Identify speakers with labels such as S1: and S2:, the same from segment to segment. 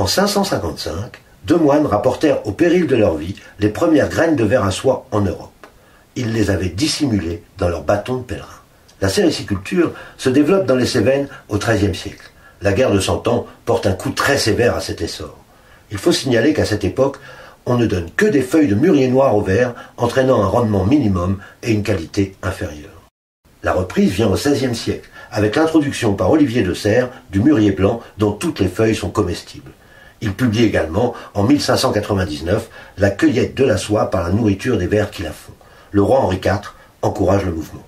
S1: En 555, deux moines rapportèrent au péril de leur vie les premières graines de verre à soie en Europe. Ils les avaient dissimulées dans leurs bâtons de pèlerin. La sériciculture se développe dans les Cévennes au XIIIe siècle. La guerre de Cent Ans porte un coup très sévère à cet essor. Il faut signaler qu'à cette époque, on ne donne que des feuilles de mûrier noir au verre, entraînant un rendement minimum et une qualité inférieure. La reprise vient au XVIe siècle, avec l'introduction par Olivier de Serres du mûrier blanc dont toutes les feuilles sont comestibles. Il publie également, en 1599, la cueillette de la soie par la nourriture des vers qui la font. Le roi Henri IV encourage le mouvement.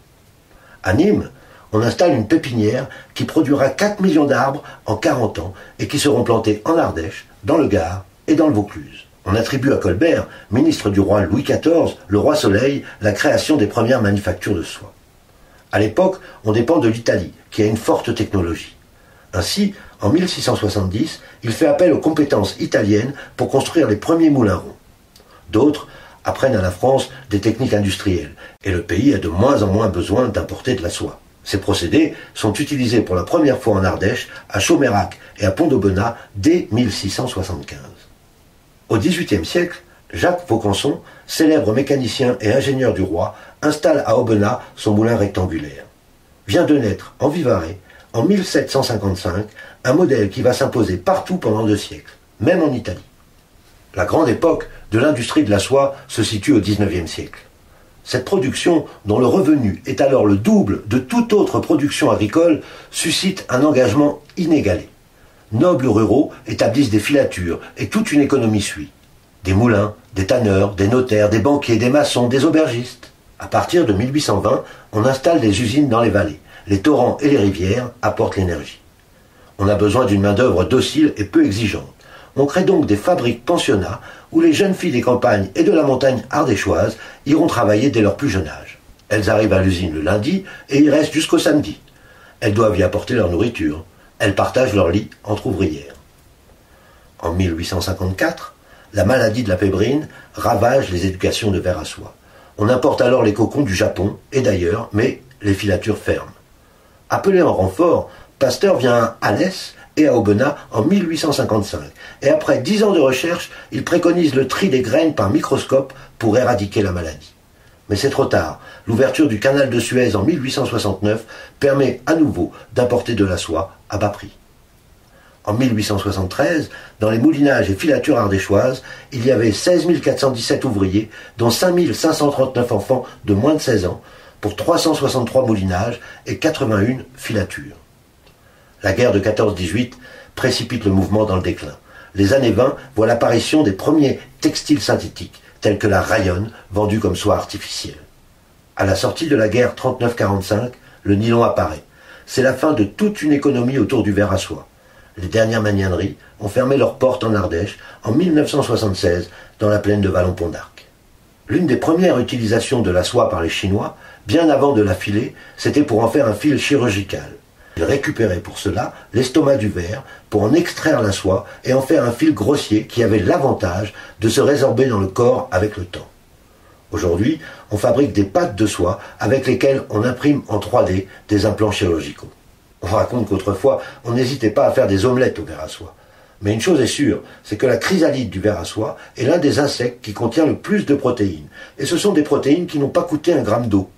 S1: À Nîmes, on installe une pépinière qui produira 4 millions d'arbres en 40 ans et qui seront plantés en Ardèche, dans le Gard et dans le Vaucluse. On attribue à Colbert, ministre du roi Louis XIV, le roi Soleil, la création des premières manufactures de soie. À l'époque, on dépend de l'Italie, qui a une forte technologie. Ainsi, en 1670, il fait appel aux compétences italiennes pour construire les premiers moulins ronds. D'autres apprennent à la France des techniques industrielles, et le pays a de moins en moins besoin d'importer de la soie. Ces procédés sont utilisés pour la première fois en Ardèche, à Chaumérac et à Pont-d'Aubenas dès 1675. Au XVIIIe siècle, Jacques Vaucanson, célèbre mécanicien et ingénieur du roi, installe à Aubenas son moulin rectangulaire. Vient de naître en Vivarais, en 1755, un modèle qui va s'imposer partout pendant 2 siècles, même en Italie. La grande époque de l'industrie de la soie se situe au XIXe siècle. Cette production, dont le revenu est alors le double de toute autre production agricole, suscite un engagement inégalé. Nobles ruraux établissent des filatures et toute une économie suit. Des moulins, des tanneurs, des notaires, des banquiers, des maçons, des aubergistes. À partir de 1820, on installe des usines dans les vallées. Les torrents et les rivières apportent l'énergie. On a besoin d'une main-d'œuvre docile et peu exigeante. On crée donc des fabriques pensionnats où les jeunes filles des campagnes et de la montagne ardéchoise iront travailler dès leur plus jeune âge. Elles arrivent à l'usine le lundi et y restent jusqu'au samedi. Elles doivent y apporter leur nourriture. Elles partagent leur lit entre ouvrières. En 1854, la maladie de la pébrine ravage les éducations de verre à soie. On importe alors les cocons du Japon et d'ailleurs, mais les filatures ferment. Appelé en renfort, Pasteur vient à Alès et à Aubenas en 1855. Et après 10 ans de recherche, il préconise le tri des graines par microscope pour éradiquer la maladie. Mais c'est trop tard. L'ouverture du canal de Suez en 1869 permet à nouveau d'importer de la soie à bas prix. En 1873, dans les moulinages et filatures ardéchoises, il y avait 16 417 ouvriers, dont 5 539 enfants de moins de 16 ans, pour 363 moulinages et 81 filatures. La guerre de 14-18 précipite le mouvement dans le déclin. Les années 20 voient l'apparition des premiers textiles synthétiques, tels que la rayonne, vendue comme soie artificielle. À la sortie de la guerre 39-45, le nylon apparaît. C'est la fin de toute une économie autour du verre à soie. Les dernières magnaneries ont fermé leurs portes en Ardèche en 1976 dans la plaine de Vallon-Pont d'Arc. L'une des premières utilisations de la soie par les Chinois, bien avant de la filer, c'était pour en faire un fil chirurgical. Ils récupéraient pour cela l'estomac du verre pour en extraire la soie et en faire un fil grossier qui avait l'avantage de se résorber dans le corps avec le temps. Aujourd'hui, on fabrique des pâtes de soie avec lesquelles on imprime en 3D des implants chirurgicaux. On raconte qu'autrefois, on n'hésitait pas à faire des omelettes au verre à soie. Mais une chose est sûre, c'est que la chrysalide du verre à soie est l'un des insectes qui contient le plus de protéines. Et ce sont des protéines qui n'ont pas coûté 1 gramme d'eau.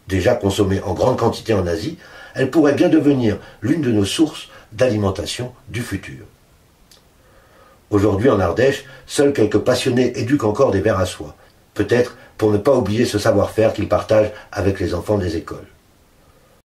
S1: Déjà consommées en grande quantité en Asie, elle pourrait bien devenir l'une de nos sources d'alimentation du futur. Aujourd'hui en Ardèche, seuls quelques passionnés éduquent encore des vers à soie, peut-être pour ne pas oublier ce savoir-faire qu'ils partagent avec les enfants des écoles.